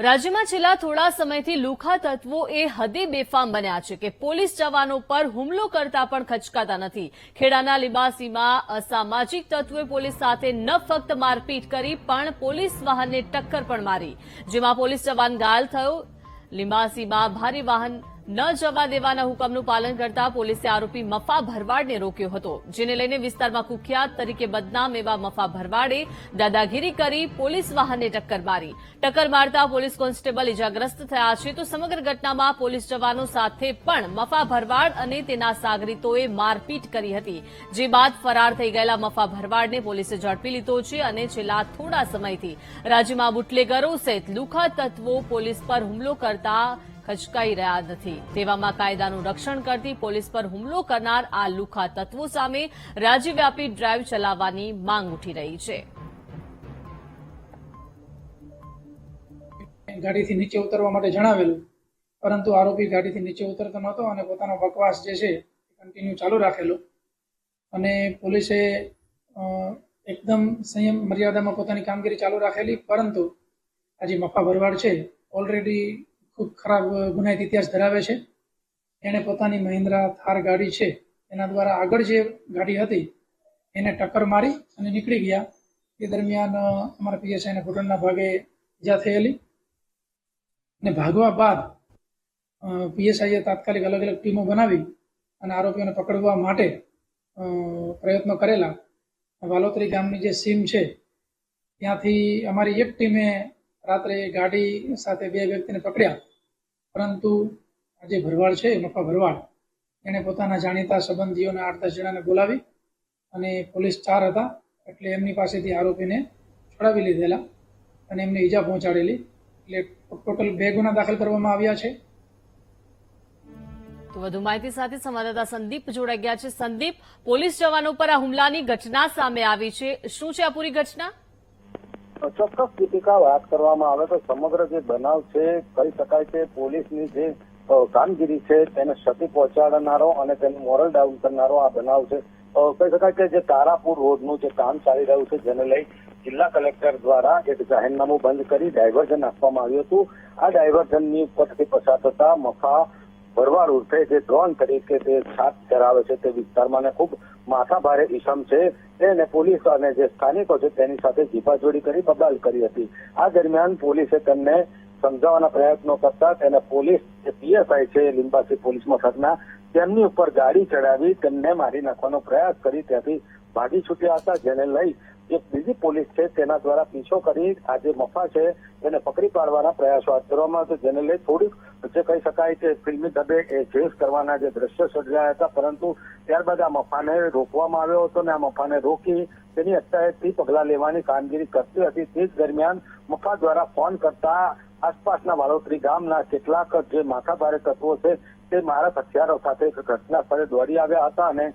રાજ્યમાં છેલ્લા થોડા સમયથી લુખ્ખા તત્વો એ હદે બેફામ બન્યા છે કે પોલીસ જવાનો પર હુમલો કરતા પણ ખચકાતા નથી। ખેડાના લીંબાસીમાં અસામાજિક તત્વોએ પોલીસ સાથે ન ફક્ત મારપીટ કરી પણ પોલીસ વાહનને ટક્કર પણ મારી, જેમાં પોલીસ જવાન ઘાયલ થયો। લીંબાસીમાં ભારે વાહન ન જવા દેવાના હુકમનું પાલન કરતા પોલીસે આરોપી મફા ભરવાડને રોક્યો હતો, જેને લઈને વિસ્તારમાં કુખ્યાત તરીકે બદનામ એવા મફા ભરવાડે દાદાગીરી કરી પોલીસ વાહનને ટક્કર મારી। ટક્કર મારતા પોલીસ કોન્સ્ટેબલ ઇજાગ્રસ્ત થયા છે, તો સમગ્ર ઘટનામાં પોલીસ જવાનો સાથે પણ મફા ભરવાડ અને તેના સાગરીતોએ મારપીટ કરી હતી, જે બાદ ફરાર થઈ ગયેલા મફા ભરવાડને પોલીસે ઝડપી લીધો છે અને છેલ્લા થોડા સમયથી રાજ્યમાં બુટલેગરો સહિત લુખ્ખા તત્વો પોલીસ પર હુમલો કરતા ખચકાઈ રહ્યા નથી। તેવામાં કાયદાનું રક્ષણ કરતી પોલીસ પર હુમલો કરનાર આ લુખ્ખા તત્વો સામે રાજ્યવ્યાપી ડ્રાઈવ ચલાવવાની માંગ ઉઠી રહી છે। ગાડીથી નીચે ઉતરવા માટે જણાવેલું, પરંતુ આરોપી ગાડીથી નીચે ઉતરતો નહોતો અને પોતાનો બકવાસ જે છે કન્ટિન્યુ ચાલુ રાખેલો અને પોલીસે એકદમ સંયમ મર્યાદામાં પોતાની કામગીરી ચાલુ રાખેલી। પરંતુ આજે મફા ભરવાડ છે ઓલરેડી ખૂબ ખરાબ ગુનાહિત ઇતિહાસ ધરાવે છે। એણે પોતાની મહિન્દ્રા થાર ગાડી છે એના દ્વારા આગળ જે ગાડી હતી એને ટક્કર મારી અને નીકળી ગયા। એ દરમિયાન અમારા પીએસઆઈને ઘૂંટણના ભાગે ઈજા થયેલી અને ભાગવા બાદ પીએસઆઈએ તાત્કાલિક અલગ અલગ ટીમો બનાવી અને આરોપીઓને પકડવા માટે પ્રયત્નો કરેલા। વાલોતરી ગામની જે સીમ છે ત્યાંથી અમારી એક ટીમે રાત્રે ગાડી સાથે 2 વ્યક્તિને પકડ્યા, પરંતુ આ જે ભરવાડ છે મફા ભરવાડ એણે પોતાના જાણીતા સંબંધીઓને 8-10 જણાને બોલાવી અને પોલીસ 4 હતા એટલે એમની પાસેથી આરોપીને છોડાવી લીધેલા અને એમને ઈજા પહોંચાડેલી। એટલે ટોટલ 2 ગુના દાખલ કરવામાં આવ્યા છે। તો વધુ માહિતી સાથે સંવાદદાતા સંદીપ જોડાઈ ગયા છે। સંદીપ, પોલીસ જવાનો પર આ હુમલાની ઘટના સામે આવી છે, શું છે આ પૂરી ઘટના? ચોક્કસ દીપિકા, વાત કરવામાં આવે તો સમગ્ર જે બનાવ છે કહી શકાય કે પોલીસની જે કામગીરી છે તેને ક્ષતિ પહોંચાડનારો અને તેનું મોરલ ડાઉન કરનારો આ બનાવ છે। કહી શકાય કે જે તારાપુર રોડનું જે કામ ચાલી રહ્યું છે જેને લઈ જિલ્લા કલેક્ટર દ્વારા એક જાહેરનામું બંધ કરી ડાયવર્ઝન આપવામાં આવ્યું હતું। આ ડાયવર્ઝનની ઉપરથી પસાર થતા મફા ભરવાડ ઉર્ફે જે ડ્રોન તરીકે તે છાપ ધરાવે છે તે વિસ્તારમાં ખૂબ માથા ભારે ઇસમ છે તેને પોલીસ અને જે સ્થાનિકો છે તેની સાથે જીપાજોડી કરી બબાલ કરી હતી। આ દરમિયાન પોલીસે તેમને સમજાવવાના પ્રયત્નો કરતા તેને પોલીસ જે પીએસઆઈ છે લીંબાસી પોલીસ મથકના તેમની ઉપર ગાડી ચડાવી તેમને મારી નાખવાનો પ્રયાસ કરી ત્યાંથી ભાગી છૂટ્યા હતા, જેને લઈ જે બીજી પોલીસ છે તેના દ્વારા પીછો કરી આ જે મફા છે તેને પકડી પાડવાના પ્રયાસો હાથ ધરવામાં આવ્યા, જેને લઈ થોડીક જે કહી શકાય કે ફિલ્મી ઢબે એ ચેસ કરવાના જે દ્રશ્યો સર્જાયા હતા, પરંતુ ત્યારબાદ આ મફાને રોકવામાં આવ્યો હતો અને આ મફાને રોકી તેની અટકાયતથી પગલાં લેવાની કામગીરી કરતી હતી। તે જ દરમિયાન મફા દ્વારા ફોન કરતા આસપાસના વાલોતરી ગામના કેટલાક જે માથાભારે તત્વો છે તે મારક હથિયારો સાથે ઘટના સ્થળે દોડી આવ્યા હતા અને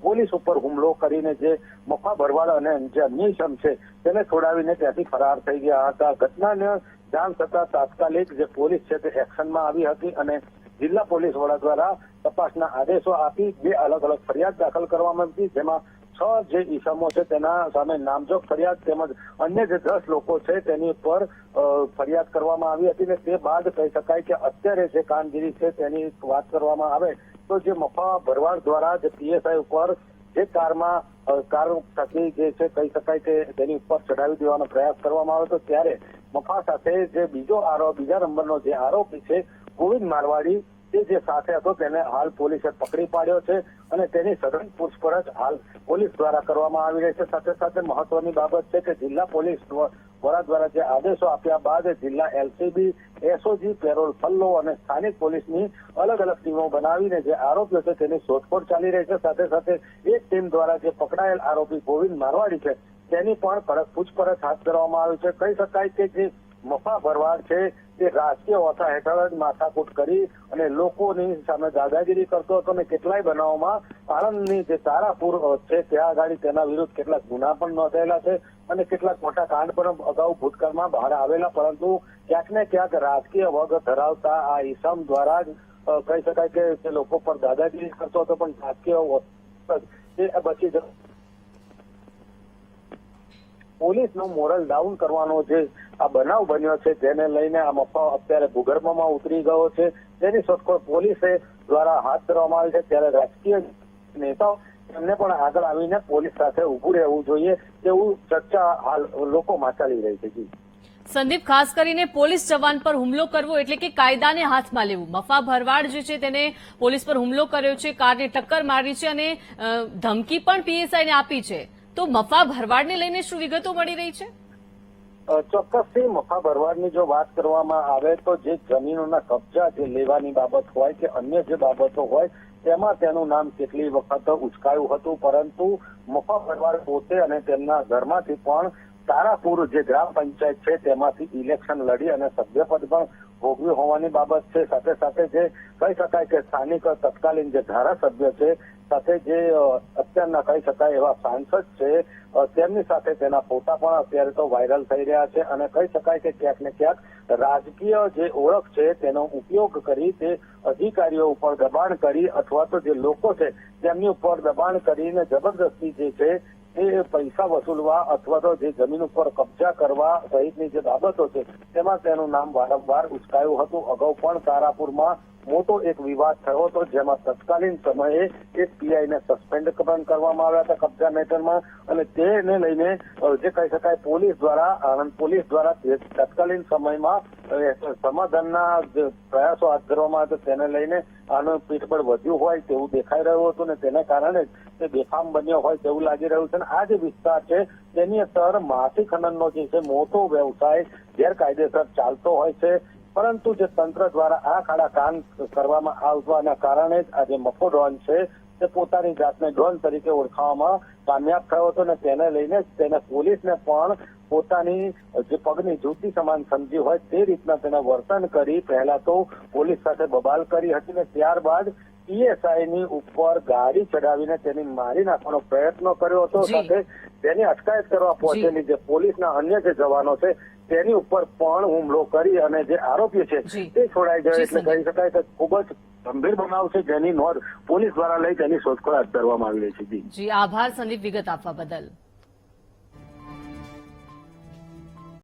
પોલીસ ઉપર હુમલો કરીને જે મફા ભરવાડ અને જે અન્ય ઇસમ છે તેને છોડાવીને ત્યાંથી ફરાર થઈ ગયા હતા। ઘટનાને જાણ થતા તાત્કાલિક જે પોલીસ છે તે એક્શનમાં આવી હતી અને જિલ્લા પોલીસ વડા દ્વારા તપાસના આદેશો આપી 2 અલગ અલગ ફરિયાદ દાખલ કરવામાં આવી હતી, જેમાં 6 જે ઇસમો છે તેના સામે નામજોગ ફરિયાદ તેમજ અન્ય જે 10 લોકો છે તેની ઉપર ફરિયાદ કરવામાં આવી હતી। અને તે બાદ કહી શકાય કે અત્યારે જે કામગીરી છે તેની વાત કરવામાં આવે તો જે મફા ભરવાડ દ્વારા જે પીએસઆઈ ઉપર જે કાર થકી જે છે કહી શકાય કે તેની ઉપર ચડાવી દેવાનો પ્રયાસ કરવામાં આવ્યો હતો, ત્યારે મફા સાથે જે બીજા નંબરનો જે આરોપી છે ગોવિંદ મારવાડી તે જે સાથે હતો તેને હાલ પોલીસે પકડી પાડ્યો છે અને તેની સઘન પૂછપરછ હાલ પોલીસ દ્વારા કરવામાં આવી રહી છે। સાથે સાથે મહત્વની બાબત છે કે જિલ્લા પોલીસ વડા દ્વારા જે આદેશો આપ્યા બાદ જિલ્લા એલસીબી, એસઓજી, પેરોલ ફલ્લો અને સ્થાનિક પોલીસની અલગ અલગ ટીમો બનાવીને જે આરોપીઓ છે તેની શોધખોળ ચાલી રહી છે। સાથે સાથે એક ટીમ દ્વારા જે પકડાયેલ આરોપી ગોવિંદ મારવાડી છે તેની પણ કડક પૂછપરછ હાથ ધરવામાં આવી છે। કહી શકાય કે જે મફા ભરવાડ છે તે રાજકીય ઓથા હેઠળ જ માથાકૂટ કરી અને લોકોની સામે દાદાગીરી કરતો હતો અને કેટલાય બનાવોમાં આણંદની જે તારાપુર છે ત્યાં આગળ તેના વિરુદ્ધ કેટલાક ગુના પણ નોંધાયેલા છે અને કેટલાક મોટા કાંડ પણ અગાઉ ભૂતકાળમાં બહાર આવેલા, પરંતુ ક્યાંક ને ક્યાંક રાજકીય વગ ધરાવતા આ ઇસમ દ્વારા જ કહી શકાય કે તે લોકો પર દાદાગીરી કરતો હતો, પણ રાજકીય બચી પોલીસનું મોરલ ડાઉન કરવાનો જે આ બનાવ બન્યો છે જેને લઈને આ મફા અત્યારે ભૂગર્ભમાં ઉતરી ગયો છે, તેની શોધખોળ પોલીસે દ્વારા હાથ ધરવામાં આવી છે. ત્યારે રાજકીય નેતાઓ એમને પણ આગળ આવીને પોલીસ સાથે ઉભું રહેવું જોઈએ તેવું ચર્ચા હાલ લોકોમાં ચાલી રહી છે. જી સંદીપ, ખાસ કરીને પોલીસ જવાન પર હુમલો કરવો એટલે કે કાયદાને હાથમાં લેવું. મફા ભરવાડ જે છે તેને પોલીસ પર હુમલો કર્યો છે, કારને ટક્કર મારી છે અને ધમકી પણ પીએસઆઈને આપી છે. તો મફા ભરવાડને લઈને શું વિગતો મળી રહી છે? ચોક્કસથી મફા ભરવાડની જો વાત કરવામાં આવે તો જે જમીનોના કબજા જે લેવાની બાબત હોય કે અન્ય જે બાબતો હોય તેમાં તેનું નામ કેટલી વખત ઉચકાયું હતું, પરંતુ મફા ભરવાડ પોતે અને તેમના ઘરમાંથી પણ તારાપુર જે ગ્રામ પંચાયત છે તેમાંથી ઇલેક્શન લડી અને સભ્યપદ પણ ભોગવ્યું હોવાની બાબત છે. સાથે સાથે જે કહી શકાય કે સ્થાનિક તત્કાલીન જે ધારાસભ્ય છે સાથે જે અત્યારના કહી શકાય એવા સાંસદ છે તેમની સાથે તેના ફોટા પણ અત્યારે તો વાયરલ થઈ રહ્યા છે અને કહી શકાય કે ક્યાંક ને ક્યાંક રાજકીય જે ઓળખ છે તેનો ઉપયોગ કરી તે અધિકારીઓ ઉપર દબાણ કરી અથવા તો જે લોકો છે તેમની ઉપર દબાણ કરીને જબરદસ્તી જે છે એ પૈસા વસૂલવા અથવા તો જે જમીન ઉપર કબજા કરવા સહિતની જે બાબતો છે તેમાં તેનું નામ વારંવાર ઉચકાયું હતું. અગાઉ પણ તારાપુરમાં મોટો એક વિવાદ થયો હતો જેમાં તત્કાલીન સમયે એક પીઆઈને સસ્પેન્ડ પણ કરવામાં આવ્યા હતા કબજા મેટરમાં અને તેને લઈને જે કહી શકાય પોલીસ દ્વારા તત્કાલીન સમયમાં સમાધાનના પ્રયાસો હાથ ધરવામાં આવ્યા તેને લઈને આનું પીઠબળ વધ્યું હોય તેવું દેખાઈ રહ્યું હતું ને તેના કારણે તે બેફામ બન્યો હોય તેવું લાગી રહ્યું છે. અને આ જે વિસ્તાર છે તેની અંદર માટી ખનનનો જે છે મોટો વ્યવસાય ગેરકાયદેસર ચાલતો હોય છે, પરંતુ જે તંત્ર દ્વારા આ ખાડા કામ કરવામાં આવવાના કારણે જ આ જે મફો ડોન છે તે પોતાની જાતને ડોન તરીકે ઓળખાવામાં કામયાબ થયો હતો ને તેને લઈને તેને પોલીસને પણ પોતાની જે પગની જૂતી સમાન સમજી હોય તે રીતના તેને વર્તન કરી પહેલા તો પોલીસ સાથે બબાલ કરી હતી ને ત્યારબાદ પીએસઆઈની ઉપર ગાડી ચડાવીને તેની મારી નાખવાનો પ્રયત્ન કર્યો હતો. સાથે તેની અટકાયત કરવા પહોંચેલી જે પોલીસના અન્ય જે જવાનો છે તેની ઉપર પણ હુમલો કરી અને જે આરોપી છે તે છોડાઈ જાય. એટલે કહી શકાય કે ખૂબ જ ગંભીર બનાવ છે જેની નોંધ પોલીસ દ્વારા લઈ તેની શોધખોળ હાથ ધરવામાં આવી રહી છે. જી આભાર સંદીપ વિગત આપવા બદલ.